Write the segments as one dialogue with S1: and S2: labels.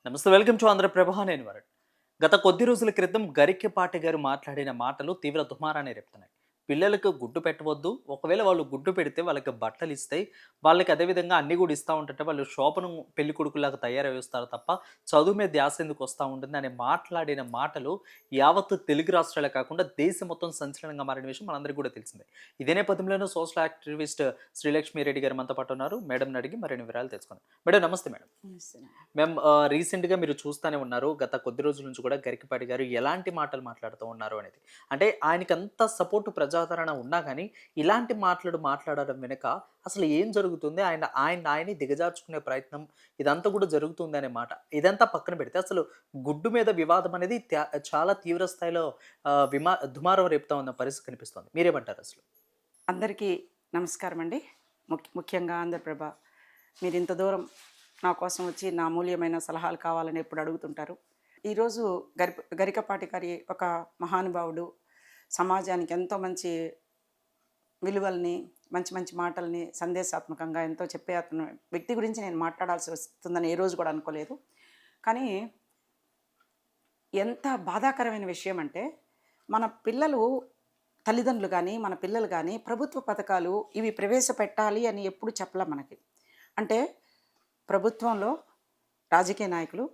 S1: నమస్తే. Welcome to Andhra Prabha. నేను వరుణ్. గత కొద్ది రోజుల క్రితం గరికెపాటి గారు మాట్లాడిన మాటలు తీవ్ర దుమారాన్ని రేపుతున్నాయి. పిల్లలకు గుడ్డు పెట్టవద్దు. ఒకవేళ వాళ్ళు గుడ్డు పెడితే వాళ్ళకి బట్టలిస్తాయి. వాళ్ళకి అదే విధంగా అన్నీ కూడా ఇస్తా ఉంటుంటే వాళ్ళు శోభనం పెళ్ళికొడుకులాగా తయారయ్యేస్తారు తప్ప చదువు మీద ధ్యాస ఎందుకు వస్తా ఉంటుంది అని మాట్లాడిన మాటలు యావత్తు తెలుగు రాష్ట్రాలే కాకుండా దేశం మొత్తం సంచలనంగా మారిన విషయం మనందరికీ కూడా తెలిసిందే. ఇదే నేపథ్యంలోనూ సోషల్ యాక్టివిస్ట్ శ్రీలక్ష్మి రెడ్డి గారు మనతో పాటు ఉన్నారు. మేడంని అడిగి మరిన్ని వివరాలు తెలుసుకుందాం. మేడం నమస్తే మేడం. మేము రీసెంట్‌గా మీరు చూస్తానే ఉన్నారు. గత కొద్ది రోజుల నుంచి కూడా గరికపాటి గారు ఎలాంటి మాటలు మాట్లాడుతూ ఉన్నారు అనేది. అంటే ఆయనకంత సపోర్ట్ ప్రజాదరణ ఉన్నా గానీ, ఇలాంటి మాటలు మాట్లాడడం వెనక అసలు ఏం జరుగుతుంది? ఆయన్ని దిగజార్చుకునే ప్రయత్నం ఇదంతా కూడా జరుగుతుంది అనే మాట. ఇదంతా పక్కన పెడితే అసలు గుడ్డు మీద వివాదం అనేది చాలా తీవ్ర స్థాయిలో దుమారం రేపుతా ఉన్న పరిస్థితి కనిపిస్తుంది. మీరేమంటారు అసలు?
S2: అందరికీ నమస్కారం అండి. ముఖ్యంగా ఆంధ్రప్రభ మీరు ఇంత దూరం నా కోసం వచ్చి నా అమూల్యమైన సలహాలు కావాలని ఎప్పుడు అడుగుతుంటారు. ఈరోజు గరికపాటి గారి ఒక మహానుభావుడు, సమాజానికి ఎంతో మంచి విలువల్ని, మంచి మంచి మాటల్ని సందేశాత్మకంగా ఎంతో చెప్పే అతను వ్యక్తి గురించి నేను మాట్లాడాల్సి వస్తుందని ఏ రోజు కూడా అనుకోలేదు. కానీ ఎంత బాధాకరమైన విషయం అంటే, మన పిల్లలు తల్లిదండ్రులు కానీ, మన పిల్లలు కానీ ప్రభుత్వ పథకాలు ఇవి ప్రవేశపెట్టాలి అని ఎప్పుడు చెప్పలే మనకి. అంటే ప్రభుత్వంలో రాజకీయ నాయకులు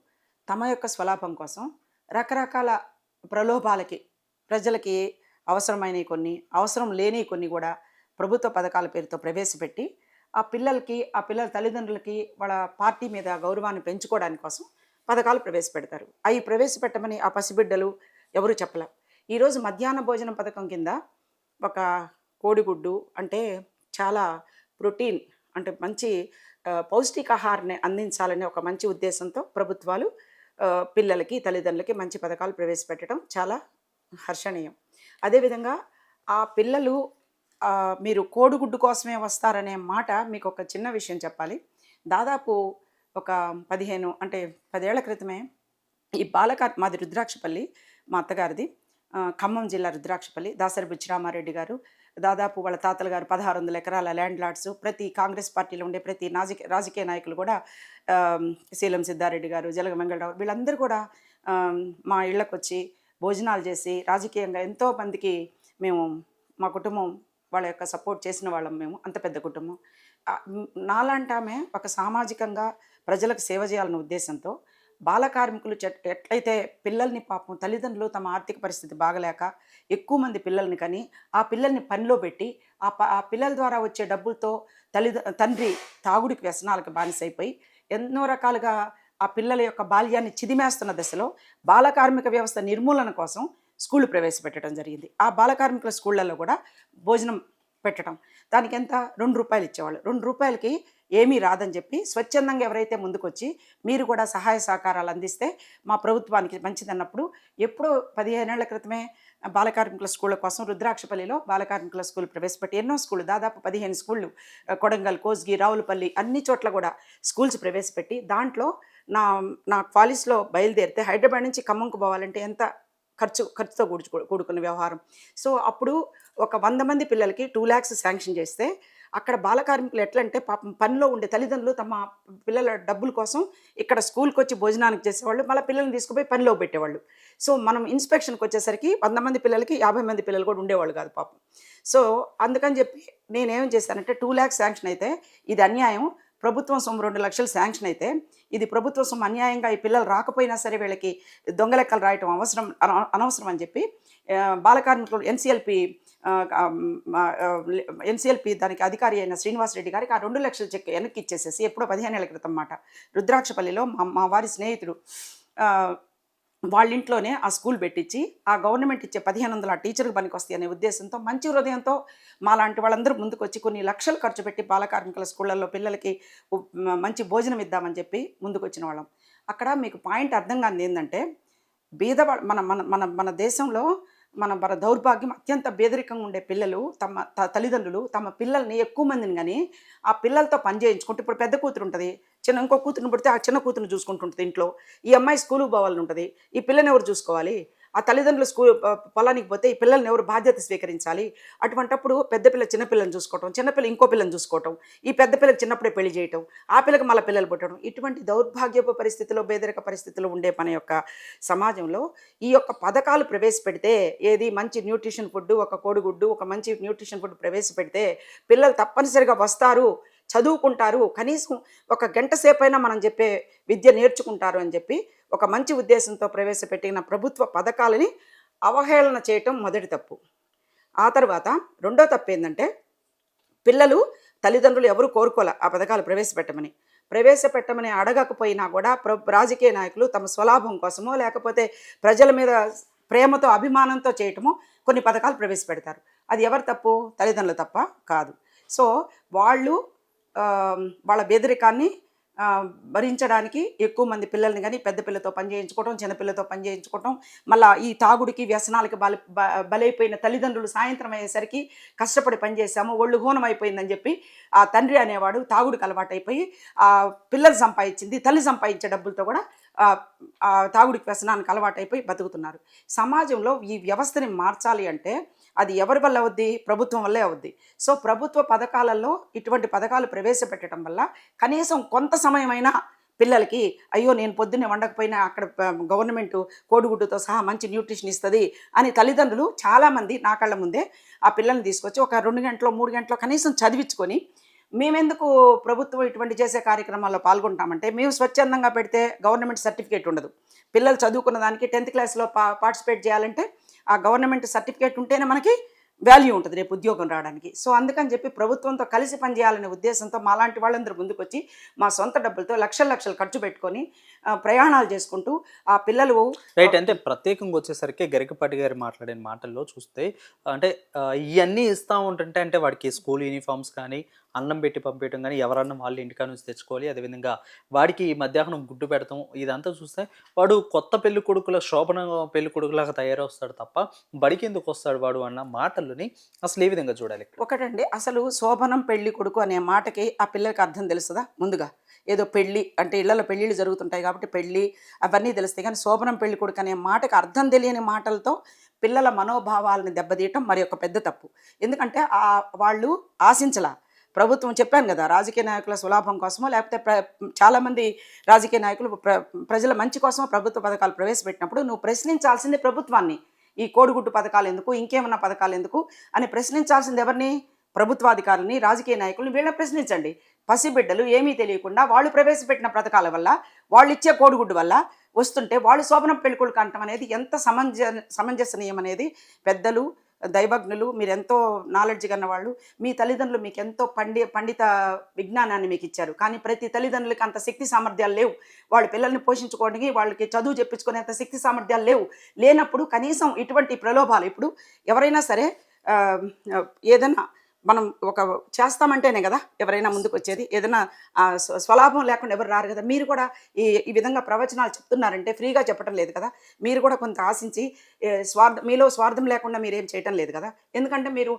S2: తమ యొక్క స్వలాభం కోసం రకరకాల ప్రలోభాలకి, ప్రజలకి అవసరమైనవి కొన్ని, అవసరం లేని కొన్ని కూడా ప్రభుత్వ పథకాల పేరుతో ప్రవేశపెట్టి ఆ పిల్లల తల్లిదండ్రులకి వాళ్ళ పార్టీ మీద గౌరవాన్ని పెంచుకోవడానికి కోసం పథకాలు ప్రవేశపెడతారు. అవి ప్రవేశపెట్టమని ఆ పసిబిడ్డలు ఎవరు చెప్పలే. ఈరోజు మధ్యాహ్న భోజనం పథకం కింద ఒక కోడిగుడ్డు అంటే చాలా ప్రోటీన్ అంటే మంచి పౌష్టికాహారాన్ని అందించాలనే ఒక మంచి ఉద్దేశంతో ప్రభుత్వాలు పిల్లలకి, తల్లిదండ్రులకి మంచి పథకాలు ప్రవేశపెట్టడం చాలా హర్షణీయం. అదేవిధంగా ఆ పిల్లలు మీరు కోడిగుడ్డు కోసమే వస్తారనే మాట మీకు ఒక చిన్న విషయం చెప్పాలి. దాదాపు ఒక 10 ఏళ్ల క్రితమే ఈ మాది రుద్రాక్షపల్లి, మా అత్తగారిది ఖమ్మం జిల్లా రుద్రాక్షపల్లి. దాసరి బుచ్చిరామారెడ్డి గారు దాదాపు వాళ్ళ తాతల గారు 1600 ఎకరాల ల్యాండ్ లార్డ్స్. ప్రతి కాంగ్రెస్ పార్టీలో ఉండే ప్రతి రాజకీయ నాయకులు కూడా శీలం సిద్ధారెడ్డి గారు, జలగ వెంగళరావు వీళ్ళందరూ కూడా మా ఇళ్ళకు వచ్చి భోజనాలు చేసి రాజకీయంగా ఎంతో మందికి మా కుటుంబం వాళ్ళ యొక్క సపోర్ట్ చేసిన వాళ్ళం. మేము అంత పెద్ద కుటుంబం. నాలాంటి ఆమె ఒక సామాజికంగా ప్రజలకు సేవ చేయాలన్న ఉద్దేశంతో బాల కార్మికులు ఎట్లయితే పిల్లల్ని పాపం తల్లిదండ్రులు తమ ఆర్థిక పరిస్థితి బాగలేక ఎక్కువ మంది పిల్లల్ని కని ఆ పిల్లల్ని పనిలో పెట్టి ఆ పిల్లల ద్వారా వచ్చే డబ్బులతో తండ్రి తాగుడికి వ్యసనాలకు బానిసైపోయి ఎన్నో రకాలుగా ఆ పిల్లల యొక్క బాల్యాన్ని చిదిమేస్తున్న దశలో బాల కార్మిక వ్యవస్థ నిర్మూలన కోసం స్కూళ్ళు ప్రవేశపెట్టడం జరిగింది. ఆ బాల కార్మికుల స్కూళ్ళల్లో కూడా భోజనం పెట్టడం, దానికి ఎంత ₹2 ఇచ్చేవాళ్ళు. ₹2కి ఏమీ రాదని చెప్పి స్వచ్ఛందంగా ఎవరైతే ముందుకొచ్చి మీరు కూడా సహాయ సహకారాలు అందిస్తే మా ప్రభుత్వానికి మంచిదన్నప్పుడు ఎప్పుడో 15 ఏళ్ల క్రితమే బాలకార్మికుల స్కూళ్ళ కోసం రుద్రాక్షపల్లిలో బాలకార్మికుల స్కూల్ ప్రవేశపెట్టి ఎన్నో స్కూళ్ళు, దాదాపు 15 స్కూళ్ళు, కొడంగల్, కోస్గి, రావులపల్లి అన్ని చోట్ల కూడా స్కూల్స్ ప్రవేశపెట్టి దాంట్లో నా క్వాలిస్లో బయలుదేరితే హైదరాబాద్ నుంచి ఖమ్మంకు పోవాలంటే ఎంత ఖర్చుతో కూడుకున్న వ్యవహారం. సో అప్పుడు ఒక 100 మంది పిల్లలకి 2 lakhs శాంక్షన్ చేస్తే అక్కడ బాల కార్మికులు ఎట్లంటే పాపం పనిలో ఉండే తల్లిదండ్రులు తమ పిల్లల డబ్బుల కోసం ఇక్కడ స్కూల్కి వచ్చి భోజనానికి చేసేవాళ్ళు, మళ్ళీ పిల్లల్ని తీసుకుపోయి పనిలో పెట్టేవాళ్ళు. సో మనం ఇన్స్పెక్షన్కి వచ్చేసరికి 100 మంది పిల్లలకి 50 మంది పిల్లలు కూడా ఉండేవాళ్ళు కాదు పాపం. సో అందుకని చెప్పి నేనేం చేశానంటే 2 lakhs శాంక్షన్ అయితే ఇది అన్యాయం, ప్రభుత్వం సొమ్ము 2 లక్షలు శాంక్షన్ అయితే ఇది ప్రభుత్వ సొమ్ము అన్యాయంగా ఈ పిల్లలు రాకపోయినా సరే వీళ్ళకి దొంగ లెక్కలు రాయటం అనవసరం అని చెప్పి బాల కార్మికులు ఎన్సిఎల్పి దానికి అధికారి అయిన శ్రీనివాసరెడ్డి గారికి ఆ 2 లక్షల చెక్ వెనక్కి ఇచ్చేసేసి ఎప్పుడో 15 ఏళ్ల క్రితం మాట రుద్రాక్షపల్లిలో మా వారి స్నేహితుడు వాళ్ళ ఇంట్లోనే ఆ స్కూల్ పెట్టించి ఆ గవర్నమెంట్ ఇచ్చే 1500 ఆ టీచర్కి పనికి వస్తాయి అనే ఉద్దేశంతో మంచి హృదయంతో మాలాంటి వాళ్ళందరూ ముందుకు వచ్చి కొన్ని లక్షలు ఖర్చు పెట్టి బాల కార్మికుల స్కూళ్ళల్లో పిల్లలకి మంచి భోజనం ఇద్దామని చెప్పి ముందుకు వచ్చిన వాళ్ళం. అక్కడ మీకు పాయింట్ అర్థం కానిది ఏంటంటే మన మన మన మన దేశంలో మన దౌర్భాగ్యం అత్యంత పేదరికంగా ఉండే పిల్లలు తల్లిదండ్రులు తమ పిల్లల్ని ఎక్కువ మందిని కానీ ఆ పిల్లలతో పని చేయించుకుంటే, ఇప్పుడు పెద్ద కూతురు ఉంటుంది, ఇంకో కూతురుని పుడితే ఆ చిన్న కూతురుని చూసుకుంటుంటుంది ఇంట్లో, ఈ అమ్మాయి స్కూల్కి పోవాలని ఉంటుంది, ఈ పిల్లని ఎవరు చూసుకోవాలి? ఆ తల్లిదండ్రులు పొలానికి పోతే ఈ పిల్లల్ని ఎవరు బాధ్యత స్వీకరించాలి? అటువంటప్పుడు పెద్ద పిల్ల చిన్నపిల్లని చూసుకోవటం, చిన్నపిల్ల ఇంకో పిల్లని చూసుకోవటం, ఈ పెద్ద పిల్లకి చిన్నప్పుడే పెళ్లి చేయటం, ఆ పిల్లకి మళ్ళీ పిల్లలు పుట్టడం, ఇటువంటి దౌర్భాగ్యపు పరిస్థితిలో, పేదరిక పరిస్థితిలో ఉండే మన యొక్క సమాజంలో ఈ యొక్క పథకాలు ప్రవేశపెడితే, ఏది మంచి న్యూట్రిషన్ ఫుడ్, ఒక కోడిగుడ్డు, ఒక మంచి న్యూట్రిషన్ ఫుడ్ ప్రవేశపెడితే పిల్లలు తప్పనిసరిగా వస్తారు, చదువుకుంటారు, కనీసం ఒక గంట సేపైనా మనం చెప్పే విద్య నేర్చుకుంటారు అని చెప్పి ఒక మంచి ఉద్దేశంతో ప్రవేశపెట్టిన ప్రభుత్వ పథకాలని అవహేళన చేయటం మొదటి తప్పు. ఆ తర్వాత రెండో తప్పు ఏంటంటే, పిల్లలు తల్లిదండ్రులు ఎవరు కోరుకోలే ఆ పథకాలు ప్రవేశపెట్టమని అడగకపోయినా కూడా రాజకీయ నాయకులు తమ స్వలాభం కోసమో లేకపోతే ప్రజల మీద ప్రేమతో అభిమానంతో చేయటమో కొన్ని పథకాలు ప్రవేశపెడతారు. అది ఎవరు తప్పు? తల్లిదండ్రులు తప్ప కాదు. సో వాళ్ళు వాళ్ళ బెదిరికాన్ని భరించడానికి ఎక్కువ మంది పిల్లల్ని కానీ పెద్ద పిల్లతో పని చేయించుకోవటం, చిన్నపిల్లతో పని చేయించుకోవటం, మళ్ళీ ఈ తాగుడికి వ్యసనాలకి బలైపోయిన తల్లిదండ్రులు సాయంత్రం అయ్యేసరికి కష్టపడి పనిచేసాము, ఒళ్ళు హూనం అయిపోయిందని చెప్పి ఆ తండ్రి అనేవాడు తాగుడికి అలవాటైపోయి ఆ పిల్లలు సంపాదించింది తల్లి సంపాదించే డబ్బులతో కూడా ఆ తాగుడికి వ్యసనానికి అలవాటైపోయి బతుకుతున్నారు. సమాజంలో ఈ వ్యవస్థని మార్చాలి అంటే అది ఎవరి వల్ల అవుద్ది? ప్రభుత్వం వల్లే అవుద్ది. సో ప్రభుత్వ పథకాలలో ఇటువంటి పథకాలు ప్రవేశపెట్టడం వల్ల కనీసం కొంత సమయమైనా పిల్లలకి అయ్యో నేను పొద్దున్నే వండకపోయినా అక్కడ గవర్నమెంట్ కోడిగుడ్డుతో సహా మంచి న్యూట్రిషన్ ఇస్తుంది అని తల్లిదండ్రులు చాలామంది నా కళ్ళ ముందే ఆ పిల్లల్ని తీసుకొచ్చి ఒక 2 గంటలో 3 గంటలో కనీసం చదివించుకొని, మేమెందుకు ప్రభుత్వం ఇటువంటి చేసే కార్యక్రమాల్లో పాల్గొంటామంటే, మేము స్వచ్ఛందంగా పెడితే గవర్నమెంట్ సర్టిఫికేట్ ఉండదు. పిల్లలు చదువుకున్న దానికి 10th క్లాస్లో పార్టిసిపేట్ చేయాలంటే ఆ గవర్నమెంట్ సర్టిఫికేట్ ఉంటేనే మనకి వాల్యూ ఉంటుంది రేపు ఉద్యోగం రావడానికి. సో అందుకని చెప్పి ప్రభుత్వంతో కలిసి పనిచేయాలనే ఉద్దేశంతో మాలాంటి వాళ్ళందరూ ముందుకొచ్చి మా సొంత డబ్బులతో లక్షలు ఖర్చు పెట్టుకొని ప్రయాణాలు చేసుకుంటూ ఆ పిల్లలు
S1: రైట్. అంటే ప్రత్యేకంగా వచ్చేసరికి గరికపాటి గారు మాట్లాడిన మాటల్లో చూస్తే అంటే ఇవన్నీ ఇస్తూ ఉంటుంటే అంటే వాడికి స్కూల్ యూనిఫామ్స్ కానీ అన్నం పెట్టి పంపించడం కానీ ఎవరన్నా వాళ్ళు ఇంటికా నుంచి తెచ్చుకోవాలి, అదేవిధంగా వాడికి మధ్యాహ్నం గుడ్డు పెడతాం, ఇదంతా చూస్తే వాడు కొత్త పెళ్లి కొడుకుల శోభన పెళ్లి కొడుకులాగా తయారవుతాడు తప్ప బడికి ఎందుకు వస్తాడు వాడు అన్న మాటలని అసలు ఏ విధంగా చూడాలి?
S2: ఒకటండి, అసలు శోభనం పెళ్లి కొడుకు అనే మాటకి ఆ పిల్లలకి అర్థం తెలుస్తుందా? ముందుగా ఏదో పెళ్ళి అంటే ఇళ్లలో పెళ్ళిళ్ళు జరుగుతుంటాయి కాబట్టి పెళ్ళి అవన్నీ తెలుస్తాయి, కానీ శోభనం పెళ్లి కొడుకు అనే మాటకి అర్థం తెలియని మాటలతో పిల్లల మనోభావాలను దెబ్బతీయటం మరి ఒక పెద్ద తప్పు. ఎందుకంటే వాళ్ళు ఆశించలా. ప్రభుత్వం చెప్పాను కదా, రాజకీయ నాయకుల సులాభం కోసమో లేకపోతే చాలామంది రాజకీయ నాయకులు ప్రజల మంచి కోసమో ప్రభుత్వ పథకాలు ప్రవేశపెట్టినప్పుడు నువ్వు ప్రశ్నించాల్సింది ప్రభుత్వాన్ని. ఈ కోడిగుడ్డు పథకాలు ఎందుకు, ఇంకేమన్నా పథకాలు ఎందుకు అని ప్రశ్నించాల్సింది ఎవరిని? ప్రభుత్వాధికారులని, రాజకీయ నాయకులను. వీళ్ళని ప్రశ్నించండి. పసిబిడ్డలు ఏమీ తెలియకుండా వాళ్ళు ప్రవేశపెట్టిన పథకాల వల్ల, వాళ్ళు ఇచ్చే కోడిగుడ్డు వల్ల వస్తుంటే వాళ్ళు శోభనం పెళ్ళికొడుకు అంటం అనేది ఎంత సమంజసనీయం అనేది పెద్దలు, దైవజ్ఞులు, మీరెంతో నాలెడ్జ్ కన్న వాళ్ళు, మీ తల్లిదండ్రులు మీకు ఎంతో పండిత విజ్ఞానాన్ని మీకు ఇచ్చారు. కానీ ప్రతి తల్లిదండ్రులకి అంత శక్తి సామర్థ్యాలు లేవు. వాళ్ళ పిల్లల్ని పోషించుకోవడానికి, వాళ్ళకి చదువు చెప్పించుకునేంత శక్తి సామర్థ్యాలు లేనప్పుడు కనీసం ఇటువంటి ప్రలోభాలు, ఇప్పుడు ఎవరైనా సరే ఏదైనా మనం ఒక చేస్తామంటేనే కదా ఎవరైనా ముందుకు వచ్చేది. ఏదైనా స్వలాభం లేకుండా ఎవరు రారు కదా. మీరు కూడా ఈ విధంగా ప్రవచనాలు చెప్తున్నారంటే ఫ్రీగా చెప్పడం లేదు కదా. మీరు కూడా కొంత ఆశించి మీలో స్వార్థం లేకుండా మీరేం చేయటం లేదు కదా. ఎందుకంటే మీరు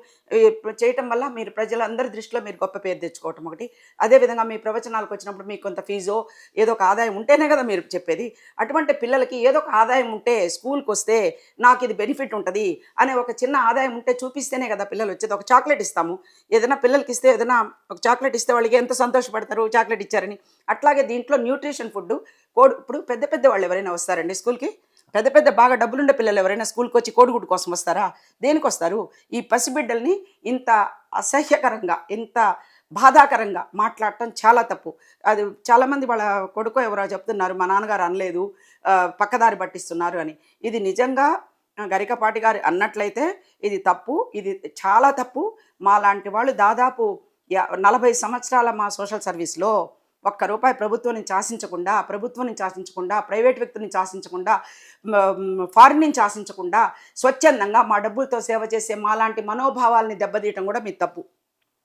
S2: చేయటం వల్ల మీరు ప్రజలందరి దృష్టిలో మీరు గొప్ప పేరు తెచ్చుకోవటం ఒకటి. అదేవిధంగా మీ ప్రవచనాలకు వచ్చినప్పుడు మీకు కొంత ఫీజో ఏదో ఒక ఆదాయం ఉంటేనే కదా మీరు చెప్పేది. అటువంటి పిల్లలకి ఏదో ఒక ఆదాయం ఉంటే, స్కూల్కి వస్తే నాకు ఇది బెనిఫిట్ ఉంటుంది అనే ఒక చిన్న ఆదాయం ఉంటే చూపిస్తేనే కదా పిల్లలు వచ్చేది. ఒక చాక్లెట్ ఇస్తాము, ఏదైనా పిల్లలకి ఇస్తే, ఏదైనా ఒక చాక్లెట్ ఇస్తే వాళ్ళకి ఎంత సంతోషపడతారు చాక్లెట్ ఇచ్చారని. అట్లాగే దీంట్లో న్యూట్రిషన్ ఫుడ్ ఇప్పుడు పెద్ద వాళ్ళు ఎవరైనా వస్తారండి స్కూల్కి? పెద్ద బాగా డబ్బులుండే పిల్లలు ఎవరైనా స్కూల్కి వచ్చి కోడిగుడ్డు కోసం వస్తారా? దేనికి వస్తారు? ఈ పసిబిడ్డల్ని ఇంత అసహ్యకరంగా, ఇంత బాధాకరంగా మాట్లాడటం చాలా తప్పు. అది చాలామంది వాళ్ళ కొడుకో ఎవరో చెప్తున్నారు, మా నాన్నగారు అనలేదు, పక్కదారి పట్టిస్తున్నారు అని. ఇది నిజంగా గరికపాటి గారు అన్నట్లయితే ఇది తప్పు, ఇది చాలా తప్పు. మా లాంటి వాళ్ళు దాదాపు 40 సంవత్సరాల మా సోషల్ సర్వీస్లో ₹1 ప్రభుత్వం నుంచి ఆశించకుండా, ప్రైవేట్ వ్యక్తుల నుంచి ఆశించకుండా, ఫారిన్ నుంచి ఆశించకుండా స్వచ్ఛందంగా మా డబ్బులతో సేవ చేసే మాలాంటి మనోభావాల్ని దెబ్బతీయటం కూడా మీ తప్పు.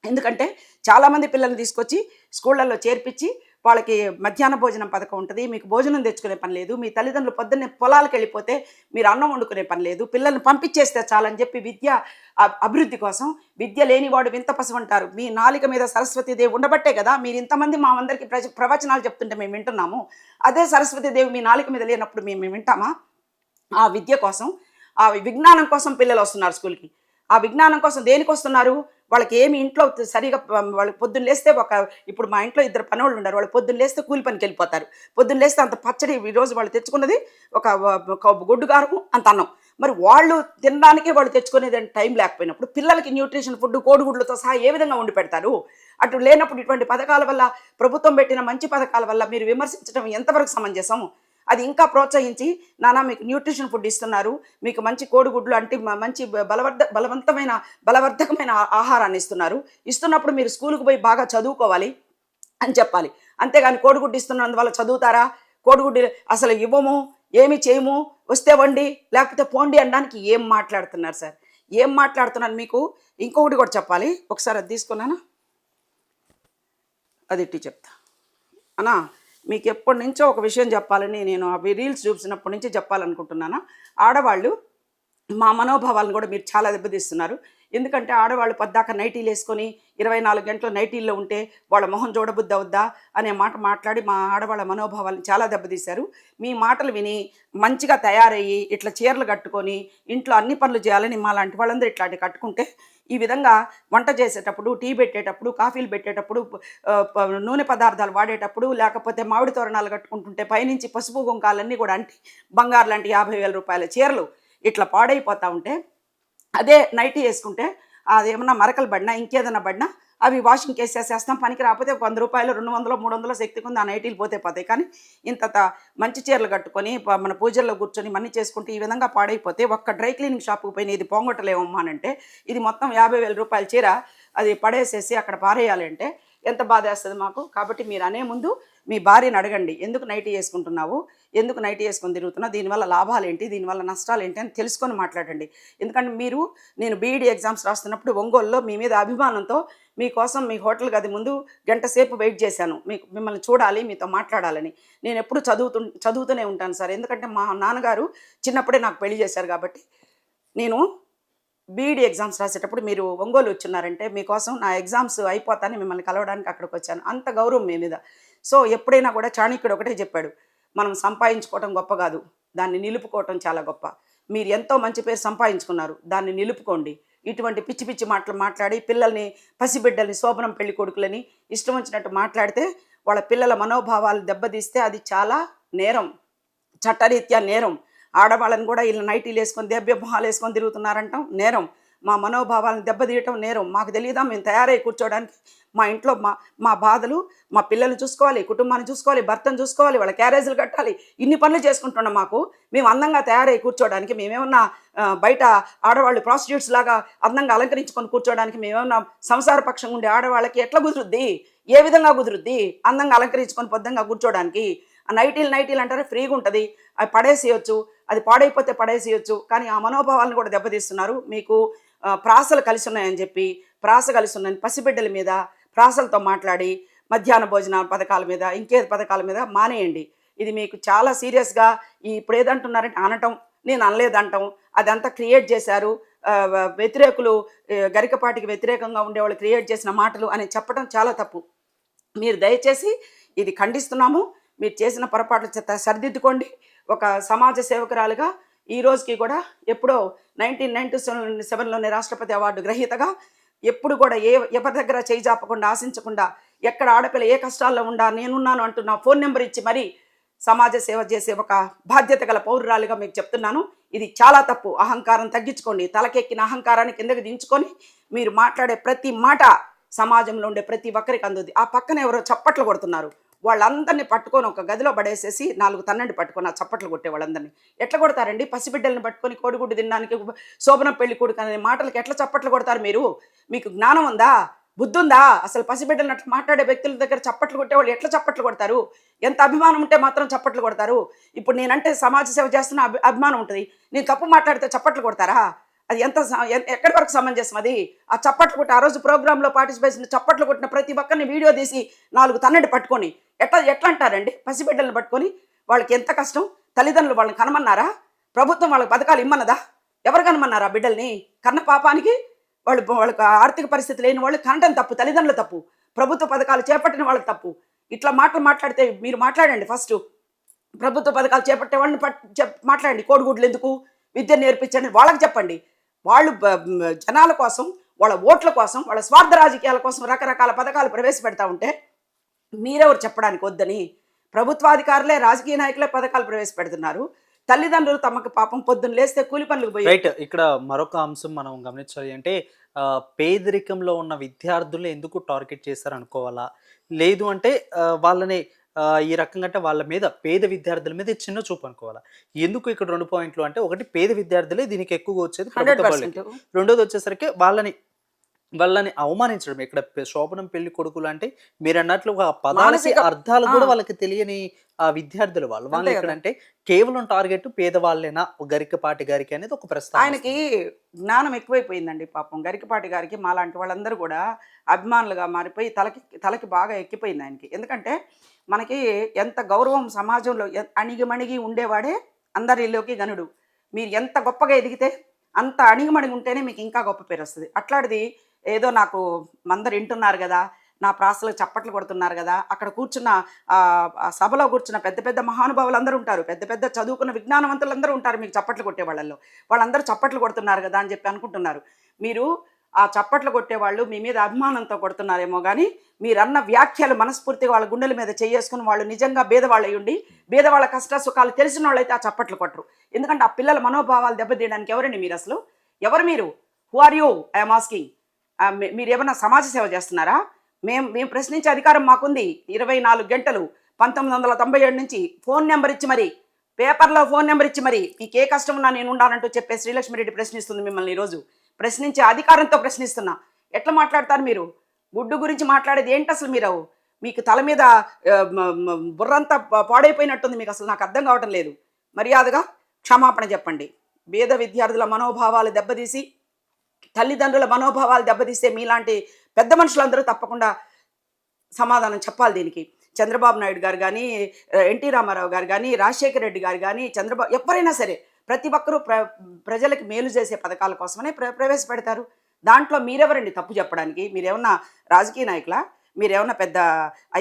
S2: ఎందుకంటే చాలామంది పిల్లల్ని తీసుకొచ్చి స్కూళ్ళల్లో చేర్పించి వాళ్ళకి మధ్యాహ్న భోజనం పథకం ఉంటుంది, మీకు భోజనం తెచ్చుకునే పని లేదు, మీ తల్లిదండ్రులు పొద్దున్నే పొలాలకు వెళ్ళిపోతే మీరు అన్నం వండుకునే పని లేదు, పిల్లల్ని పంపించేస్తే చాలని చెప్పి విద్య అభివృద్ధి కోసం, విద్య లేనివాడు వింత పశువు అంటారు. మీ నాలిక మీద సరస్వతీదేవి ఉండబట్టే కదా మీరు ఇంతమంది మా అందరికీ ప్రవచనాలు చెప్తుంటే మేము వింటున్నాము. అదే సరస్వతీదేవి మీ నాలిక మీద లేనప్పుడు మేము వింటామా? ఆ విద్య కోసం, ఆ విజ్ఞానం కోసం పిల్లలు వస్తున్నారు స్కూల్కి. ఆ విజ్ఞానం కోసం దేనికి వస్తున్నారు? వాళ్ళకి ఏమి ఇంట్లో సరిగా వాళ్ళకి పొద్దున్న లేస్తే ఇప్పుడు మా ఇంట్లో ఇద్దరు పనోళ్ళు ఉన్నారు. వాళ్ళు పొద్దున్న లేస్తే కూలి పనికి వెళ్ళిపోతారు. పొద్దున్న లేస్తే అంత పచ్చడి ఈరోజు వాళ్ళు తెచ్చుకున్నది ఒక గొడ్డు కారము అంత అన్నం. మరి వాళ్ళు తినడానికి వాళ్ళు తెచ్చుకునేది టైం లేకపోయినప్పుడు పిల్లలకి న్యూట్రిషన్ ఫుడ్ కోడిగుడ్లతో సహా ఏ విధంగా వండి పెడతారు? అటు లేనప్పుడు ఇటువంటి పథకాల వల్ల, ప్రభుత్వం పెట్టిన మంచి పథకాల వల్ల మీరు విమర్శించడం ఎంతవరకు సమంజసం? అది ఇంకా ప్రోత్సహించి, నాన్న మీకు న్యూట్రిషన్ ఫుడ్ ఇస్తున్నారు, మీకు మంచి కోడిగుడ్లు అంటే మంచి బలవర్ధకమైన ఆహారాన్ని ఇస్తున్నప్పుడు మీరు స్కూల్కి పోయి బాగా చదువుకోవాలి అని చెప్పాలి. అంతేగాని కోడిగుడ్డు ఇస్తున్నందువల్ల చదువుతారా? కోడిగుడ్డు అసలు ఇవ్వము, ఏమి చేయము, వస్తే వండి లేకపోతే పోండి అనడానికి ఏం మాట్లాడుతున్నారు సార్? ఏం మాట్లాడుతున్నారు? మీకు ఇంకొకటి కూడా చెప్పాలి. ఒకసారి అది తీసుకున్నానా, అది ఇట్టి చెప్తా అన్నా. మీకు ఎప్పటి నుంచో ఒక విషయం చెప్పాలని నేను అవి రీల్స్ చూసినప్పటి నుంచి చెప్పాలనుకుంటున్నాను. ఆడవాళ్ళు మా మనోభావాలను కూడా మీరు చాలా దెబ్బతీస్తున్నారు. ఎందుకంటే ఆడవాళ్ళు పద్దాక నైటీలు వేసుకొని 24 గంటలు నైటీల్లో ఉంటే వాళ్ళ మొహం చూడబుద్ది అవుద్దా అనే మాట మాట్లాడి మా ఆడవాళ్ళ మనోభావాలను చాలా దెబ్బతీశారు. మీ మాటలు విని మంచిగా తయారయ్యి ఇట్లా చీరలు కట్టుకొని ఇంట్లో అన్ని పనులు చేయాలని మా లాంటి వాళ్ళందరూ ఇట్లాంటివి కట్టుకుంటే, ఈ విధంగా వంట చేసేటప్పుడు, టీ పెట్టేటప్పుడు, కాఫీలు పెట్టేటప్పుడు, నూనె పదార్థాలు వాడేటప్పుడు, లేకపోతే మామిడి తోరణాలు కట్టుకుంటుంటే పైనుంచి పసుపు కుంకాలన్నీ కూడా అంటి బంగారు లాంటి 50,000 రూపాయల చీరలు ఇట్లా పాడైపోతూ ఉంటే, అదే నైటీ వేసుకుంటే అది ఏమన్నా మరకలు పడినా ఇంకేదన్నా పడినా అవి వాషింగ్కి వేసేసేస్తాం. పనికి రాకపోతే 100 రూపాయలు 200 300 శక్తికి ఉంది ఆ నైటీలు పోతాయి. కానీ ఇంత మంచి చీరలు కట్టుకొని మన పూజల్లో కూర్చొని మనీ చేసుకుంటే ఈ విధంగా పాడైపోతే ఒక్క డ్రై క్లీనింగ్ షాప్కి పోయిన ఇది పోగొట్టలేమమ్మా అంటే, ఇది మొత్తం 50,000 రూపాయల చీర అది పడేసేసి అక్కడ పారేయాలి అంటే ఎంత బాధ వేస్తుంది మాకు. కాబట్టి మీరు అనే ముందు మీ భార్యను అడగండి, ఎందుకు నైటీ వేసుకుంటున్నావు, ఎందుకు నైటీ వేసుకొని తిరుగుతున్నావు, దీనివల్ల లాభాలు ఏంటి, దీనివల్ల నష్టాలు ఏంటి అని తెలుసుకొని మాట్లాడండి. ఎందుకంటే నేను బీఈడీ ఎగ్జామ్స్ రాస్తున్నప్పుడు ఒంగోలులో మీ మీద అభిమానంతో మీకోసం మీ హోటల్ గది ముందు గంట సేపు వెయిట్ చేశాను, మిమ్మల్ని చూడాలి, మీతో మాట్లాడాలని. నేను ఎప్పుడు చదువుతూనే ఉంటాను సార్. ఎందుకంటే మా నాన్నగారు చిన్నప్పుడే నాకు పెళ్లి చేశారు. కాబట్టి నేను బీఈడీ ఎగ్జామ్స్ రాసేటప్పుడు మీరు ఒంగోలు వచ్చున్నారంటే మీకోసం నా ఎగ్జామ్స్ అయిపోతానే మిమ్మల్ని కలవడానికి అక్కడికి వచ్చాను. అంత గౌరవం మీ మీద. సో ఎప్పుడైనా కూడా చాణక్యుడు ఒకటే చెప్పాడు, మనం సంపాదించుకోవటం గొప్ప కాదు, దాన్ని నిలుపుకోవటం చాలా గొప్ప. మీరు ఎంతో మంచి పేరు సంపాదించుకున్నారు, దాన్ని నిలుపుకోండి. ఇటువంటి పిచ్చి పిచ్చి మాటలు మాట్లాడి పిల్లల్ని, పసిబిడ్డల్ని, శోభనం పెళ్లి కొడుకులని ఇష్టం వచ్చినట్టు మాట్లాడితే వాళ్ళ పిల్లల మనోభావాలు దెబ్బతీస్తే అది చాలా నేరం, చట్టరీత్యా నేరం. ఆడవాళ్ళని కూడా వీళ్ళు నైటీలు వేసుకొని దెబ్బొహాలు వేసుకొని తిరుగుతున్నారంటాం నేరం. మా మనోభావాలను దెబ్బతీయటం నేరం. మాకు తెలియదా మేము తయారై కూర్చోవడానికి? మా ఇంట్లో మా బాధలు, మా పిల్లలు చూసుకోవాలి, కుటుంబాన్ని చూసుకోవాలి, భర్తను చూసుకోవాలి, వాళ్ళ క్యారేజీలు కట్టాలి, ఇన్ని పనులు చేసుకుంటున్నాం. మేము అందంగా తయారై కూర్చోవడానికి మేమేమన్నా బయట ఆడవాళ్ళు ప్రాస్టిట్యూట్స్ లాగా అందంగా అలంకరించుకొని కూర్చోవడానికి మేమేమన్నా సంసార పక్షంగా ఉండే ఆడవాళ్ళకి ఎట్లా కుదురుద్ది? ఏ విధంగా కుదురుద్ది అందంగా అలంకరించుకొని పొద్దుగా కూర్చోవడానికి? ఆ నైటీలు అంటారే ఫ్రీగా ఉంటుంది, అవి పడేసేయచ్చు, అది పాడైపోతే పడేసేయచ్చు. కానీ ఆ మనోభావాలను కూడా దెబ్బతీస్తున్నారు. మీకు ప్రాసలు కలిసి ఉన్నాయని చెప్పి, ప్రాస కలిసి ఉన్నాయని పసిబిడ్డల మీద ప్రాసలతో మాట్లాడి మధ్యాహ్న భోజన పథకాల మీద ఇంకేది పథకాల మీద మానేయండి. ఇది మీకు చాలా సీరియస్గా ఇప్పుడు ఏదంటున్నారంటే అనటం, నేను అనలేదంటాం, అదంతా క్రియేట్ చేశారు వ్యతిరేకులు, గరికపాటికి వ్యతిరేకంగా ఉండేవాళ్ళు క్రియేట్ చేసిన మాటలు అని చెప్పడం చాలా తప్పు. మీరు దయచేసి ఇది ఖండిస్తున్నాము. మీరు చేసిన పొరపాట్లు సరిదిద్దుకోండి. ఒక సమాజ సేవకురాలుగా ఈ రోజుకి కూడా ఎప్పుడో 1997లోనే రాష్ట్రపతి అవార్డు గ్రహీతగా ఎప్పుడు కూడా ఎవరి దగ్గర చేయి జాపకుండా, ఆశించకుండా, ఎక్కడ ఆడపిల్ల ఏ కష్టాల్లో ఉండా నేనున్నాను అంటూ నా ఫోన్ నెంబర్ ఇచ్చి మరీ సమాజ సేవ చేసే ఒక బాధ్యత గల పౌరురాలుగా మీకు చెప్తున్నాను. ఇది చాలా తప్పు. అహంకారం తగ్గించుకోండి. తలకెక్కిన అహంకారాన్ని కిందకి దించుకొని మీరు మాట్లాడే ప్రతి మాట సమాజంలో ఉండే ప్రతి ఒక్కరికి అందుద్ది. ఆ పక్కన ఎవరో చప్పట్లు కొడుతున్నారు, వాళ్ళందరినీ పట్టుకొని ఒక గదిలో పడేసేసి 4 తన్నండి పట్టుకొని ఆ చప్పట్లు కొట్టే వాళ్ళందరినీ ఎట్లా కొడతారండి? పసిబిడ్డలను పట్టుకొని కోడిగుడ్డు తినడానికి శోభనం పెళ్లి కొడుకు అనే మాటలకి ఎట్లా చప్పట్లు కొడతారు మీరు? మీకు జ్ఞానం ఉందా? బుద్ధి ఉందా? అసలు పసిబిడ్డలను అట్లా మాట్లాడే వ్యక్తుల దగ్గర చప్పట్లు కొట్టేవాళ్ళు ఎట్లా చప్పట్లు కొడతారు? ఎంత అభిమానం ఉంటే మాత్రం చప్పట్లు కొడతారు? ఇప్పుడు నేనంటే సమాజ సేవ చేస్తున్న అభిమానం ఉంటుంది, నేను తప్పు మాట్లాడితే చప్పట్లు కొడతారా? అది ఎక్కడి వరకు సమంజసం? అది ఆ చప్పట్లు కొట్టి ఆ రోజు ప్రోగ్రాంలో పార్టిసిపేషన్ చప్పట్లు కొట్టిన ప్రతి ఒక్కరిని వీడియో తీసి 4 తన్నండి పట్టుకొని ఎట్లా అంటారండి? పసిబిడ్డలను పట్టుకొని వాళ్ళకి ఎంత కష్టం? తల్లిదండ్రులు వాళ్ళని కనమన్నారా? ప్రభుత్వం వాళ్ళకి పథకాలు ఇమ్మన్నదా? ఎవరు కనమన్నారా బిడ్డల్ని? కన్న పాపానికి వాళ్ళకి ఆర్థిక పరిస్థితి లేని వాళ్ళు కనటం తప్పు, తల్లిదండ్రులు తప్పు, ప్రభుత్వ పథకాలు చేపట్టిన వాళ్ళకి తప్పు. ఇట్లా మాట్లాడితే మీరు మాట్లాడండి ఫస్ట్. ప్రభుత్వ పథకాలు చేపట్టే వాళ్ళని మాట్లాడండి. కోడిగుడ్లు ఎందుకు, విద్య నేర్పించండి వాళ్ళకి చెప్పండి. వాళ్ళు జనాల కోసం, వాళ్ళ ఓట్ల కోసం, వాళ్ళ స్వార్థ రాజకీయాల కోసం రకరకాల పథకాలు ప్రవేశపెడతా ఉంటే మీరెవరు చెప్పడానికి వద్దని? ప్రభుత్వాధికారులే, రాజకీయ నాయకులే పథకాలు ప్రవేశపెడుతున్నారు. తల్లిదండ్రులు తమకు పాపం పొద్దున్న లేస్తే కూలి పనులకు పోయి
S1: రైట్. ఇక్కడ మరొక అంశం మనం గమనించాలి అంటే పేదరికంలో ఉన్న విద్యార్థులు ఎందుకు టార్గెట్ చేస్తారు అనుకోవాలా? లేదు అంటే వాళ్ళని ఈ రకంగా అంటే వాళ్ళ మీద పేద విద్యార్థుల మీద చిన్న చూపు అనుకోవాలా? ఎందుకు ఇక్కడ 2 పాయింట్లు అంటే ఒకటి పేద విద్యార్థులే దీనికి ఎక్కువగా వచ్చేది ప్రభుత్వ బడులకి.
S2: 100%.
S1: రెండోది వచ్చేసరికి వాళ్ళని వాళ్ళని అవమానించడం. ఇక్కడ శోభనం పెళ్లి కొడుకులు అంటే మీరన్నట్లు ఆ పదాలకి
S2: మానసిక
S1: అర్థాలు
S2: ఆ,
S1: కూడా వాళ్ళకి తెలియని విద్యార్థులు వాళ్ళు. వాళ్ళు
S2: అంతే కదా.
S1: ఎక్కడంటే కేవలం టార్గెట్ పేదవాళ్ళేనా గరికపాటి గారికి అనేది ఒక ప్రస్తావన
S2: ఆయనకి జ్ఞానం ఎక్కువైపోయిందండి పాపం. గరికపాటి గారికి మాలాంటి వాళ్ళందరూ కూడా అభిమానులుగా మారిపోయి తలకి తలకి బాగా ఎక్కిపోయింది ఆయనకి. ఎందుకంటే మనకి ఎంత గౌరవం సమాజంలో అణిగిమణిగి ఉండేవాడే అందరిలోకి గనుడు. మీరు ఎంత గొప్పగా ఎదిగితే అంత అణిగిమణిగి ఉంటేనే మీకు ఇంకా గొప్ప పేరు వస్తుంది. అట్లాంటిది ఏదో నాకు అందరు వింటున్నారు కదా, నా ప్రాసలకు చప్పట్లు కొడుతున్నారు కదా, అక్కడ కూర్చున్న ఆ సభలో కూర్చున్న పెద్ద పెద్ద మహానుభావులు అందరూ ఉంటారు, పెద్ద పెద్ద చదువుకున్న విజ్ఞానవంతులు అందరూ ఉంటారు మీకు చప్పట్లు కొట్టే వాళ్ళల్లో. వాళ్ళందరూ చప్పట్లు కొడుతున్నారు కదా అని చెప్పి అనుకుంటున్నారు. మీరు ఆ చప్పట్లు కొట్టేవాళ్ళు మీ మీద అభిమానంతో కొడుతున్నారేమో కానీ మీరన్న వ్యాఖ్యలు మనస్ఫూర్తిగా వాళ్ళ గుండెల మీద చేసుకుని వాళ్ళు నిజంగా బీదవాళ్ళు అయ్యుండి బీదవాళ్ళ కష్ట సుఖాలు తెలిసిన వాళ్ళైతే ఆ చప్పట్లు కొట్టరు. ఎందుకంటే ఆ పిల్లల మనోభావాలు దెబ్బతీయడానికి ఎవరండి మీరు? అసలు ఎవరు మీరు? Who are you? I'm asking. మీరు ఏమన్నా సమాజ సేవ చేస్తున్నారా? మేము ప్రశ్నించే అధికారం మాకుంది. 24 గంటలు 1997 నుంచి ఫోన్ నెంబర్ ఇచ్చి మరి, పేపర్లో ఫోన్ నెంబర్ ఇచ్చి మరి మీకు ఏ కష్టం ఉన్నా నేను ఉండాలంటూ చెప్పే శ్రీలక్ష్మిరెడ్డి ప్రశ్నిస్తుంది మిమ్మల్ని. ఈరోజు ప్రశ్నించే అధికారంతో ప్రశ్నిస్తున్నా. ఎట్లా మాట్లాడతారు మీరు? గుడ్డు గురించి మాట్లాడేది ఏంటి అసలు? మీరు మీకు తల మీద బుర్రంతా పాడైపోయినట్టుంది మీకు. అసలు నాకు అర్థం కావటం లేదు. మర్యాదగా క్షమాపణ చెప్పండి. పేద విద్యార్థుల మనోభావాలు దెబ్బతీసి, తల్లిదండ్రుల మనోభావాలు దెబ్బతీస్తే మీలాంటి పెద్ద మనుషులందరూ తప్పకుండా సమాధానం చెప్పాలి దీనికి. చంద్రబాబు నాయుడు గారు కానీ, ఎన్టీ రామారావు గారు కానీ, రాజశేఖర రెడ్డి గారు కానీ, ఎవరైనా సరే ప్రతి ఒక్కరూ ప్రజలకు మేలు చేసే పథకాల కోసమనే ప్రవేశపెడతారు. దాంట్లో మీరెవరండి తప్పు చెప్పడానికి? మీరేమన్నా రాజకీయ నాయకులా? మీరేమన్నా పెద్ద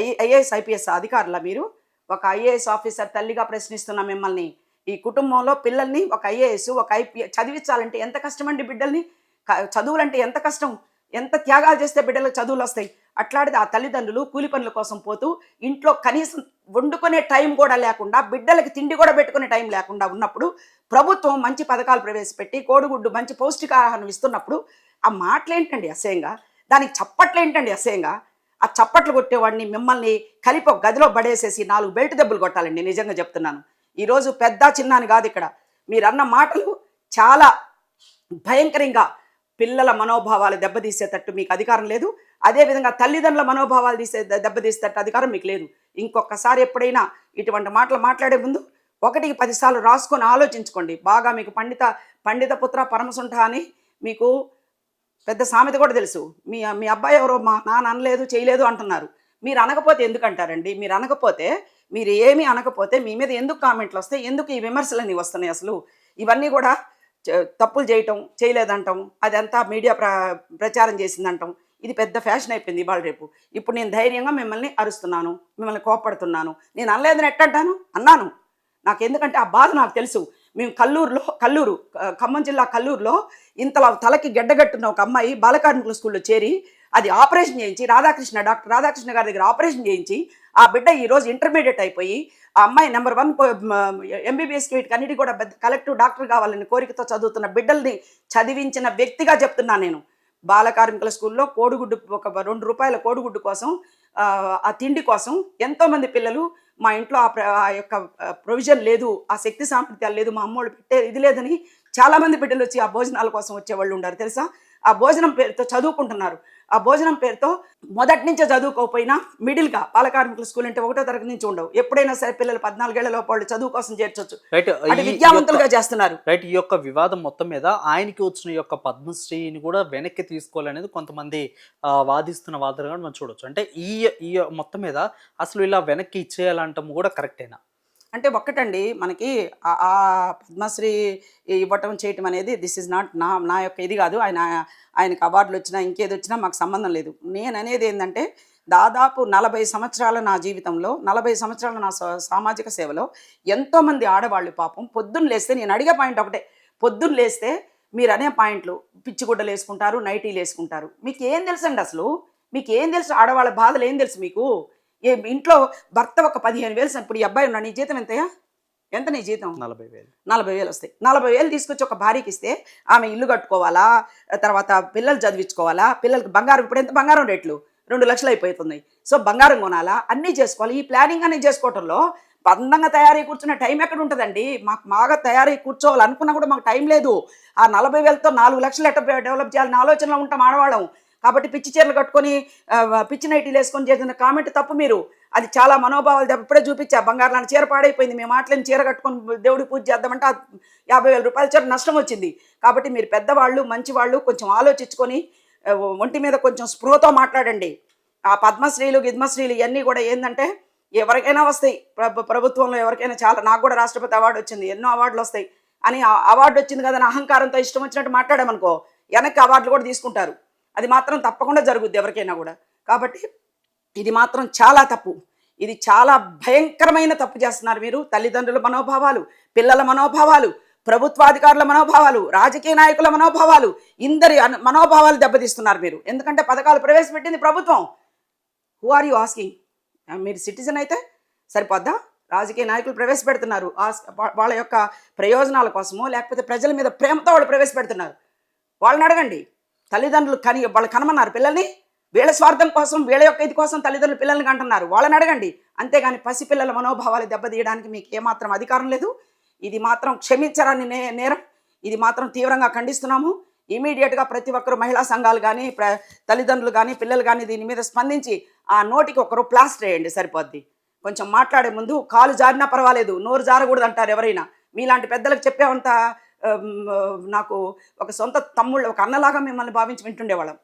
S2: ఐఏఎస్ ఐపీఎస్ అధికారులా? మీరు ఒక ఐఏఎస్ ఆఫీసర్ తల్లిగా ప్రశ్నిస్తున్నా మిమ్మల్ని. ఈ కుటుంబంలో పిల్లల్ని ఒక ఐఏఎస్, ఒక ఐపీఎస్ చదివించాలంటే ఎంత కష్టమండి. బిడ్డల్ని చదువులంటే ఎంత కష్టం, ఎంత త్యాగాలు చేస్తే బిడ్డలకు చదువులు వస్తాయి. అట్లాంటిది ఆ తల్లిదండ్రులు కూలి పనుల కోసం పోతూ ఇంట్లో కనీసం వండుకునే టైం కూడా లేకుండా, బిడ్డలకి తిండి కూడా పెట్టుకునే టైం లేకుండా ఉన్నప్పుడు ప్రభుత్వం మంచి పథకాలు ప్రవేశపెట్టి కోడిగుడ్డు మంచి పౌష్టికాహారం ఇస్తున్నప్పుడు ఆ మాటలేంటండి అసహ్యంగా? దానికి చప్పట్లేంటండి అసహ్యంగా? ఆ చప్పట్లు కొట్టేవాడిని మిమ్మల్ని కలిపి ఒక గదిలో పడేసేసి 4 బెల్ట్ దెబ్బలు కొట్టాలండి. నిజంగా చెప్తున్నాను. ఈరోజు పెద్ద చిన్న అని కాదు ఇక్కడ. మీరన్న మాటలు చాలా భయంకరంగా పిల్లల మనోభావాలు దెబ్బతీసేటట్టు మీకు అధికారం లేదు. అదేవిధంగా తల్లిదండ్రుల మనోభావాలు దెబ్బతీసేటట్టు అధికారం మీకు లేదు. ఇంకొకసారి ఎప్పుడైనా ఇటువంటి మాటలు మాట్లాడే ముందు 1కి 10 సార్లు రాసుకొని ఆలోచించుకోండి. బాగా మీకు పండిత పుత్ర పరమసుంఠ అని మీకు పెద్ద సామెత కూడా తెలుసు. మీ అబ్బాయి ఎవరో మా నాన్న అనలేదు చేయలేదు అంటున్నారు. మీరు అనకపోతే ఎందుకు అంటారండి? మీరు అనకపోతే, మీరు ఏమీ అనకపోతే మీ మీద ఎందుకు కామెంట్లు వస్తాయి? ఎందుకు ఈ విమర్శలన్నీ వస్తున్నాయి? అసలు ఇవన్నీ కూడా తప్పులు చేయలేదంటాం, అదంతా మీడియా ప్రచారం చేసిందంటాం. ఇది పెద్ద ఫ్యాషన్ అయిపోయింది ఇవాళ రేపు. ఇప్పుడు నేను ధైర్యంగా మిమ్మల్ని అరుస్తున్నాను, మిమ్మల్ని కోపడుతున్నాను. నేను అనలేదని ఎట్టంటాను? అన్నాను. నాకు ఎందుకంటే ఆ బాధ నాకు తెలుసు. మేము కల్లూరు ఖమ్మం జిల్లా కల్లూరులో ఇంతలా తలకి గెడ్డగట్టున్న ఒక అమ్మాయి బాలకార్మికుల స్కూల్లో చేరి అది ఆపరేషన్ చేయించి డాక్టర్ రాధాకృష్ణ గారి దగ్గర ఆపరేషన్ చేయించి ఆ బిడ్డ ఈరోజు ఇంటర్మీడియట్ అయిపోయి ఆ అమ్మాయి నెంబర్ 1 ఎంబీబీఎస్ వీటికి అన్నిటి కూడా కలెక్టివ్ డాక్టర్ కావాలని కోరికతో చదువుతున్న బిడ్డల్ని చదివించిన వ్యక్తిగా చెప్తున్నాను నేను. బాలకార్మికుల స్కూల్లో కోడిగుడ్డు ఒక 2 రూపాయల కోడిగుడ్డు కోసం, ఆ తిండి కోసం ఎంతోమంది పిల్లలు మా ఇంట్లో ఆ యొక్క ప్రొవిజన్ లేదు, ఆ శక్తి సామర్థ్యాలు లేదు, మా అమ్మోళ్ళు పెట్టే ఇది లేదని చాలామంది బిడ్డలు వచ్చి ఆ భోజనాల కోసం వచ్చేవాళ్ళు ఉన్నారు తెలుసా. ఆ భోజనం పేరుతో చదువుకుంటున్నారు. ఆ భోజనం పేరుతో మొదటి నుంచే చదువుకోకపోయినా మిడిల్గా బాలకార్మికుల స్కూల్ అంటే 1వ తరగతి నుంచి ఉండవు. ఎప్పుడైనా సరే పిల్లలు 14 ఏళ్ల లోపు వాళ్ళు చదువు కోసం చేర్చొచ్చు. అంటే విద్యావంతులుగా చేస్తున్నారు.
S1: రైట్. ఈ యొక్క వివాదం మొత్తం మీద ఆయనకి వచ్చిన యొక్క పద్మశ్రీని కూడా వెనక్కి తీసుకోవాలనేది కొంతమంది వాదిస్తున్న వాదనగా మనం చూడొచ్చు. అంటే ఈ మొత్తం మీద అసలు ఇలా వెనక్కి ఇచ్చేయాలంటాము కూడా కరెక్టేనా?
S2: అంటే ఒక్కటండి, మనకి ఆ పద్మశ్రీ ఇవ్వటం చేయటం అనేది దిస్ ఈజ్ నాట్ నా యొక్క ఇది కాదు. ఆయనకు అవార్డులు వచ్చినా ఇంకేది వచ్చినా మాకు సంబంధం లేదు. నేను అనేది ఏంటంటే దాదాపు 40 సంవత్సరాల నా జీవితంలో 40 సంవత్సరాల నా సామాజిక సేవలో ఎంతోమంది ఆడవాళ్ళు పాపం పొద్దున్న లేస్తే నేను అడిగే పాయింట్ ఒకటే, పొద్దున్న లేస్తే మీరు అనే పాయింట్లు పిచ్చిగుడ్డలు వేసుకుంటారు, నైటీలు వేసుకుంటారు. మీకు ఏం తెలుసండి అసలు? మీకు ఏం తెలుసు? ఆడవాళ్ళ బాధలు ఏం తెలుసు మీకు? ఇంట్లో భర్త ఒక 15,000 ఇప్పుడు ఈ అబ్బాయి ఉన్నాడు, నీ జీతం ఎంతయ్యా? ఎంత నీ జీతం?
S1: 40,000.
S2: 40,000 వస్తాయి. 40,000 తీసుకొచ్చి ఒక భార్యకి ఇస్తే ఆమె ఇల్లు కట్టుకోవాలా, తర్వాత పిల్లలు చదివించుకోవాలా, పిల్లలకి బంగారం, ఇప్పుడు ఎంత బంగారం రేట్లు 2 లక్షలు అయిపోతున్నాయి. సో బంగారం కొనాలా, అన్నీ చేసుకోవాలి. ఈ ప్లానింగ్ అనేది చేసుకోవటంలో అందంగా తయారై కూర్చున్న టైం ఎక్కడ ఉంటుందండి? మాకు బాగా తయారై కూర్చోవాలనుకున్నా కూడా మాకు టైం లేదు. ఆ 40,000తో 4 లక్షలు ఎట్ట డెవలప్ చేయాలని ఆలోచనలో ఉంటాం ఆడవాళ్ళం. కాబట్టి పిచ్చి చీరలు కట్టుకొని పిచ్చి నైటీలు వేసుకొని చేసిన కామెంట్ తప్పు. మీరు అది చాలా మనోభావాలు ఇప్పుడే చూపించా. బంగారు లాంటి చీర పాడైపోయింది, మేము మాటలేని చీర కట్టుకొని దేవుడి పూజ చేద్దామంటే 50,000 రూపాయల చీర నష్టం వచ్చింది. కాబట్టి మీరు పెద్దవాళ్ళు, మంచివాళ్ళు, కొంచెం ఆలోచించుకొని ఒంటి మీద కొంచెం స్పృహతో మాట్లాడండి. ఆ పద్మశ్రీలు గిద్మశ్రీలు ఇవన్నీ కూడా ఏంటంటే ఎవరికైనా వస్తాయి. ప్రభుత్వంలో ఎవరికైనా చాలా, నాకు కూడా రాష్ట్రపతి అవార్డు వచ్చింది, ఎన్నో అవార్డులు వస్తాయి అని అవార్డు వచ్చింది కదా అని అహంకారంతో ఇష్టం వచ్చినట్టు మాట్లాడామనుకో వెనక్కి అవార్డులు కూడా తీసుకుంటారు. అది మాత్రం తప్పకుండా జరుగుద్ది ఎవరికైనా కూడా. కాబట్టి ఇది మాత్రం చాలా తప్పు. ఇది చాలా భయంకరమైన తప్పు చేస్తున్నారు మీరు. తల్లిదండ్రుల మనోభావాలు, పిల్లల మనోభావాలు, ప్రభుత్వాధికారుల మనోభావాలు, రాజకీయ నాయకుల మనోభావాలు, ఇందరి మనోభావాలు దెబ్బతీస్తున్నారు మీరు. ఎందుకంటే పథకాలు ప్రవేశపెట్టింది ప్రభుత్వం. Who are you asking? మీరు సిటిజన్ అయితే సరిపోద్దా? రాజకీయ నాయకులు ప్రవేశపెడుతున్నారు వాళ్ళ యొక్క ప్రయోజనాల కోసమో లేకపోతే ప్రజల మీద ప్రేమతో వాళ్ళు ప్రవేశపెడుతున్నారు. వాళ్ళని అడగండి. తల్లిదండ్రులు వాళ్ళు కనమన్నారు పిల్లల్ని, వీళ్ళ స్వార్థం కోసం, వీళ్ళ యొక్క ఇది కోసం తల్లిదండ్రులు పిల్లల్ని కంటున్నారు. వాళ్ళని అడగండి. అంతేగాని పసిపిల్లల మనోభావాలు దెబ్బతీయడానికి మీకు ఏమాత్రం అధికారం లేదు. ఇది మాత్రం క్షమించరాని నేరం. ఇది మాత్రం తీవ్రంగా ఖండిస్తున్నాము. ఇమీడియట్గా ప్రతి ఒక్కరు, మహిళా సంఘాలు కానీ, తల్లిదండ్రులు కానీ, పిల్లలు కానీ దీని మీద స్పందించి ఆ నోటికి ఒకరు ప్లాస్టర్ వేయండి, సరిపోద్ది. కొంచెం మాట్లాడే ముందు కాలు జారినా పర్వాలేదు, నోరు జారకూడదు అంటారు ఎవరైనా. మీలాంటి పెద్దలకు చెప్పేవంత నాకు ఒక సొంత తమ్ముళ్ళు, ఒక అన్నలాగా మిమ్మల్ని భావించి వింటుండేవాళ్ళం.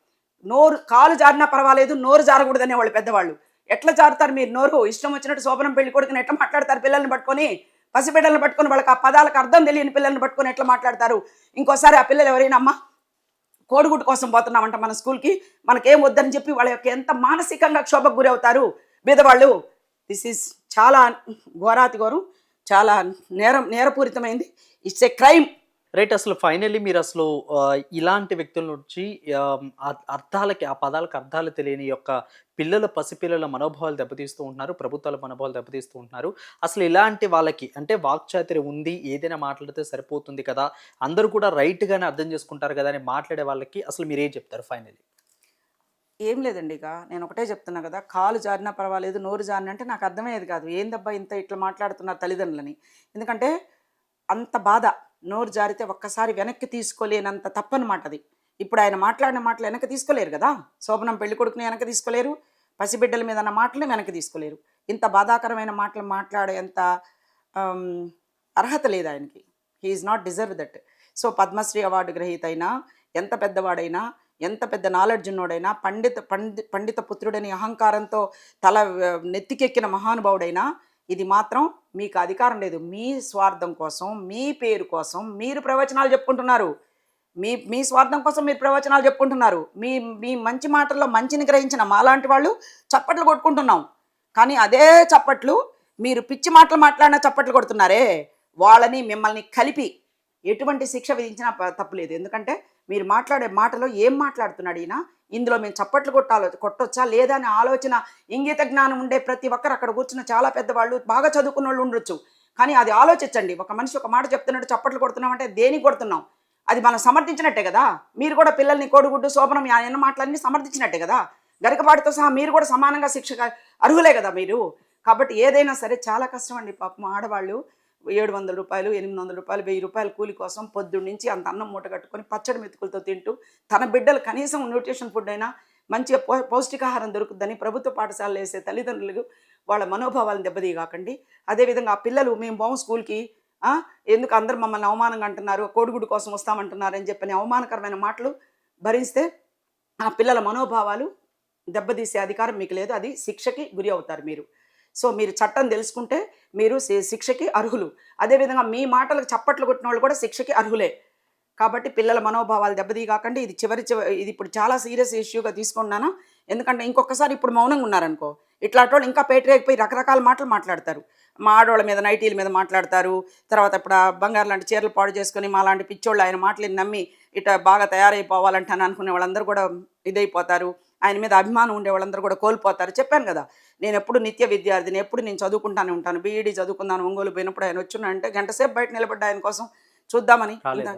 S2: కాలు జారినా పర్వాలేదు, నోరు జారకూడదు అనేవాళ్ళు పెద్దవాళ్ళు. ఎట్లా జారుతారు మీరు నోరు? ఇష్టం వచ్చినట్టు శోభనం పెళ్లి కొడుకుని ఎట్లా మాట్లాడతారు? పిల్లల్ని పట్టుకొని, పసిబిడ్డలను పట్టుకొని, వాళ్ళకి ఆ పదాలకు అర్థం తెలియని పిల్లల్ని పట్టుకొని ఎట్లా మాట్లాడతారు? ఇంకోసారి ఆ పిల్లలు ఎవరైనా అమ్మ కోడిగుడ్డు కోసం పోతున్నామంట మన స్కూల్కి, మనకేం వద్దని చెప్పి వాళ్ళ యొక్క ఎంత మానసికంగా క్షోభకు గురి అవుతారు బీదవాళ్ళు. దిస్ ఈజ్ చాలా ఘోరాతి ఘోరం, చాలా నేరపూరితమైంది. It's a crime.
S1: రైట్. అసలు ఫైనల్లీ మీరు అసలు ఇలాంటి వ్యక్తుల నుంచి అర్థాలకి, ఆ పదాలకు అర్థాలు తెలియని యొక్క పసిపిల్లల మనోభావాలు దెబ్బతీస్తూ ఉంటున్నారు, ప్రభుత్వాల మనోభావాలు దెబ్బతీస్తూ ఉంటున్నారు. అసలు ఇలాంటి వాళ్ళకి అంటే వాక్చాతుర్యం ఉంది, ఏదైనా మాట్లాడితే సరిపోతుంది కదా, అందరూ కూడా రైట్గానే అర్థం చేసుకుంటారు కదా అని మాట్లాడే వాళ్ళకి అసలు మీరు ఏం చెప్తారు ఫైనల్లీ?
S2: ఏం లేదండి. ఇక నేను ఒకటే చెప్తున్నా కదా, కాలు జారినా పర్వాలేదు, నోరు జారిన అంటే నాకు అర్థమయ్యేది కాదు. ఏందబ్బా ఇంత ఇట్లా మాట్లాడుతున్నారు తల్లిదండ్రులని. ఎందుకంటే అంత బాధ. నోరు జారితే ఒక్కసారి వెనక్కి తీసుకోలేనంత తప్పనమాట అది. ఇప్పుడు ఆయన మాట్లాడిన మాటలు వెనక్కి తీసుకోలేరు కదా. శోభనం పెళ్లి కొడుకుని వెనక్కి తీసుకోలేరు, పసిబిడ్డల మీద అన్న మాటలు వెనక్కి తీసుకోలేరు. ఇంత బాధాకరమైన మాటలు మాట్లాడేంత అర్హత లేదు ఆయనకి. He is not deserve that. So Padma Shri award గ్రహీత అయినా, ఎంత పెద్దవాడైనా, ఎంత పెద్ద నాలెడ్జ్ ఉన్నోడైనా, పండిత పుత్రుడని అహంకారంతో తల నెత్తికెక్కిన మహానుభావుడైనా, ఇది మాత్రం మీకు అధికారం లేదు. మీ స్వార్థం కోసం, మీ పేరు కోసం మీరు ప్రవచనాలు చెప్పుకుంటున్నారు. మీ స్వార్థం కోసం మీరు ప్రవచనాలు చెప్పుకుంటున్నారు. మీ మంచి మాటల్లో మంచిని గ్రహించిన మాలాంటి వాళ్ళు చప్పట్లు కొట్టుకుంటున్నాం. కానీ అదే చప్పట్లు మీరు పిచ్చి మాటలు మాట్లాడినా చప్పట్లు కొడుతున్నారే, వాళ్ళని మిమ్మల్ని కలిపి ఎటువంటి శిక్ష విధించినా తప్పులేదు. ఎందుకంటే మీరు మాట్లాడే మాటలో ఏం మాట్లాడుతున్నాడు ఈయన, ఇందులో మేము చప్పట్లు కొట్టొచ్చా లేదా అనే ఆలోచన, ఇంగిత జ్ఞానం ఉండే ప్రతి ఒక్కరు అక్కడ కూర్చున్న చాలా పెద్దవాళ్ళు, బాగా చదువుకున్న వాళ్ళు ఉండొచ్చు. కానీ అది ఆలోచించండి. ఒక మనిషి ఒక మాట చెప్తున్నట్టు చప్పట్లు కొడుతున్నామంటే దేనికి కొడుతున్నాం? అది మనం సమర్థించినట్టే కదా. మీరు కూడా పిల్లల్ని కోడిగుడ్డు, శోభనం అన్న మాటలన్నీ సమర్థించినట్టే కదా. గరికపాటితో సహా మీరు కూడా సమానంగా శిక్ష అర్హులే కదా మీరు. కాబట్టి ఏదైనా సరే చాలా కష్టం అండి. పాపం ఆడవాళ్ళు 700 రూపాయలు, 800 రూపాయలు, 1000 రూపాయల కూలి కోసం పొద్దున్న నుంచి అంత అన్నం మూట కట్టుకొని పచ్చడి మెతుకులతో తింటూ, తన బిడ్డలు కనీసం న్యూట్రిషన్ ఫుడ్ అయినా మంచిగా పౌష్టికాహారం దొరుకుతుందని ప్రభుత్వ పాఠశాలలు వేసే తల్లిదండ్రులకు వాళ్ళ మనోభావాలను దెబ్బతీయకండి. అదేవిధంగా ఆ పిల్లలు మేము బాగు స్కూల్కి, ఎందుకు అందరు మమ్మల్ని అవమానంగా అంటున్నారు, కోడిగుడ్డు కోసం వస్తామంటున్నారు అని చెప్పని అవమానకరమైన మాటలు భరిస్తే ఆ పిల్లల మనోభావాలు దెబ్బతీసే అధికారం మీకు లేదు. అది శిక్షకి గురి అవుతారు మీరు. సో మీరు చట్టం తెలుసుకుంటే మీరు శిక్షకి అర్హులు. అదేవిధంగా మీ మాటలకు చప్పట్లు కొట్టిన వాళ్ళు కూడా శిక్షకి అర్హులే. కాబట్టి పిల్లల మనోభావాలు దెబ్బతీయకండి. ఇది ఇది ఇప్పుడు చాలా సీరియస్ ఇష్యూగా తీసుకున్నాను. ఎందుకంటే ఇంకొకసారి ఇప్పుడు మౌనంగా ఉన్నారనుకో, ఇట్లాంటి వాళ్ళు ఇంకా పేటరేగిపోయి రకరకాల మాటలు మాట్లాడతారు. మా ఆడవాళ్ళ మీద, నైటీల మీద మాట్లాడతారు. తర్వాత ఇప్పుడు ఆ బంగారు లాంటి చీరలు పాడు చేసుకొని మాలాంటి పిచ్చోళ్ళు ఆయన మాటలు నమ్మి ఇట బాగా తయారైపోవాలంటే అని అనుకునే వాళ్ళందరూ కూడా ఇదైపోతారు. ఆయన మీద అభిమానం ఉండే వాళ్ళందరూ కూడా కోల్పోతారు. చెప్పాను కదా, నేను ఎప్పుడు నిత్య విద్యార్థిని, ఎప్పుడు నేను చదువుకుంటానే ఉంటాను. బీఈడీ చదువుకున్నాను. ఒంగోలు పోయినప్పుడు ఆయన వచ్చున్నానంటే గంట సేపు బయట నిలబడ్డా ఆయన కోసం చూద్దామని.
S1: రాలేదా?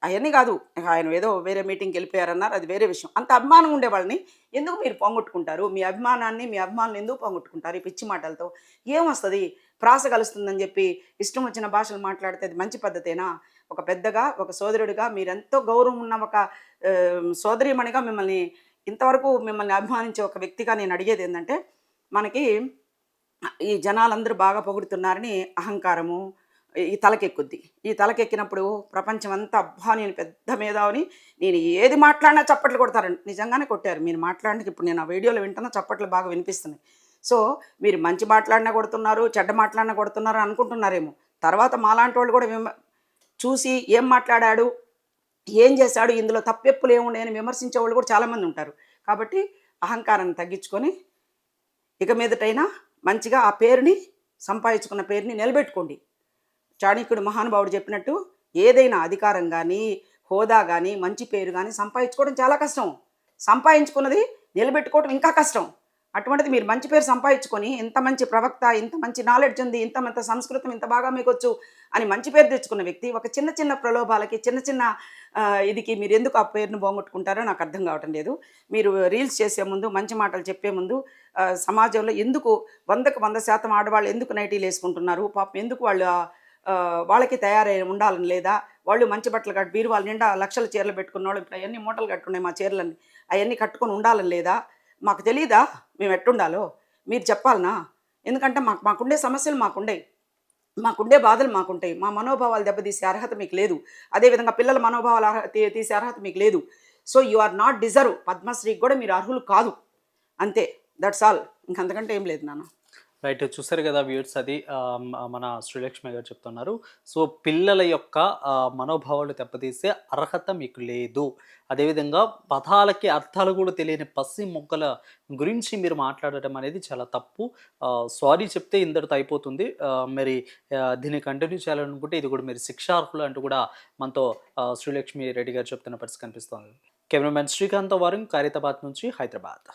S2: అవన్నీ కాదు, ఆయన ఏదో వేరే మీటింగ్కి వెళ్ళిపోయారన్నారు, అది వేరే విషయం. అంత అభిమానం ఉండే వాళ్ళని ఎందుకు మీరు పోగొట్టుకుంటారు? మీ అభిమానాన్ని, మీ అభిమానులు ఎందుకు పోగొట్టుకుంటారు ఈ పిచ్చి మాటలతో? ఏమొస్తుంది? ప్రాస కలుస్తుందని చెప్పి ఇష్టం వచ్చిన భాషలు మాట్లాడితే అది మంచి పద్ధతేనా? ఒక పెద్దగా, ఒక సోదరుడిగా, మీరెంతో గౌరవం ఉన్న ఒక సోదరీమణిగా మిమ్మల్ని ఇంతవరకు మిమ్మల్ని అభిమానించే ఒక వ్యక్తిగా నేను అడిగేది ఏంటంటే, మనకి ఈ జనాలందరూ బాగా పొగుడుతున్నారని అహంకారము ఈ తలకెక్కుద్ది. ఈ తలకెక్కినప్పుడు ప్రపంచం అంతా అబ్బా నేను పెద్ద మేధావిని, నేను ఏది మాట్లాడినా చప్పట్లు కొడతారండి. నిజంగానే కొట్టారు. మీరు మాట్లాడడానికి ఇప్పుడు నేను ఆ వీడియోలో వింటున్నా, చప్పట్లు బాగా వినిపిస్తున్నాయి. సో మీరు మంచి మాట్లాడినా కొడుతున్నారు, చెడ్డ మాట్లాడినా కొడుతున్నారు అనుకుంటున్నారేమో. తర్వాత మాలాంటి వాళ్ళు కూడా చూసి ఏం మాట్లాడాడు, ఏం చేశాడు, ఇందులో తప్పెప్పులు ఏమున్నాయని విమర్శించే వాళ్ళు కూడా చాలామంది ఉంటారు. కాబట్టి అహంకారాన్ని తగ్గించుకొని ఇక మీదటైనా మంచిగా ఆ పేరుని, సంపాదించుకున్న పేరుని నిలబెట్టుకోండి. చాణక్యుడు మహానుభావుడు చెప్పినట్టు ఏదైనా అధికారం కానీ, హోదా కానీ, మంచి పేరు కానీ సంపాదించుకోవడం చాలా కష్టం. సంపాదించుకున్నది నిలబెట్టుకోవడం ఇంకా కష్టం. అటువంటిది మీరు మంచి పేరు సంపాదించుకొని ఇంత మంచి ప్రవక్త, ఇంత మంచి నాలెడ్జ్ ఉంది, ఇంత మంచి సంస్కృతం ఇంత బాగా మీకు వచ్చు అని మంచి పేరు తెచ్చుకున్న వ్యక్తి ఒక చిన్న చిన్న ప్రలోభాలకి, చిన్న చిన్న ఇదికి మీరు ఎందుకు ఆ పేరును పోగొట్టుకుంటారో నాకు అర్థం కావటం లేదు. మీరు రీల్స్ చేసే ముందు, మంచి మాటలు చెప్పే ముందు సమాజంలో ఎందుకు 100కు 100% ఆడవాళ్ళు ఎందుకు నైటీలు వేసుకుంటున్నారు, పాపం ఎందుకు వాళ్ళు వాళ్ళకి తయారై ఉండాలని లేదా, వాళ్ళు మంచి బట్టలు కట్టి బీరువాళ్ళ నిండా లక్షల చీరలు పెట్టుకున్న వాళ్ళు ఇప్పుడు అవన్నీ మూటలు కట్టుకున్నాయి మా చీరలన్నీ, అవన్నీ కట్టుకొని ఉండాలని లేదా? మాకు తెలీదా మేము ఎట్టుండాలో? మీరు చెప్పాలనా? ఎందుకంటే మాకుండే సమస్యలు మాకుండే బాధలు మాకుంటాయి. మా మనోభావాలు దెబ్బతీసే అర్హత మీకు లేదు. అదేవిధంగా పిల్లల మనోభావాలు తీసే అర్హత మీకు లేదు. So you are not deserve. పద్మశ్రీకి కూడా మీరు అర్హులు కాదు. అంతే, దట్స్ ఆల్. ఇంకంతకంటే ఏం లేదు నాన్న.
S1: రైట్, చూసారు కదా వ్యూర్స్, అది మన శ్రీలక్ష్మి గారు చెప్తున్నారు. సో పిల్లల యొక్క మనోభావాలు దెబ్బతీసే అర్హత మీకు లేదు. అదేవిధంగా పదాలకి అర్థాలు కూడా తెలియని పసి మొక్కల గురించి మీరు మాట్లాడటం అనేది చాలా తప్పు. సారీ చెప్తే ఇందరితో అయిపోతుంది. మరి దీన్ని కంటిన్యూ చేయాలనుకుంటే ఇది కూడా మీరు శిక్షార్హులు అంటూ కూడా మనతో శ్రీలక్ష్మి రెడ్డి గారు చెప్తున్న పరిస్థితి కనిపిస్తుంది. కెమెరామెన్ శ్రీకాంత్ వారం ఖైరతాబాద్ నుంచి హైదరాబాద్.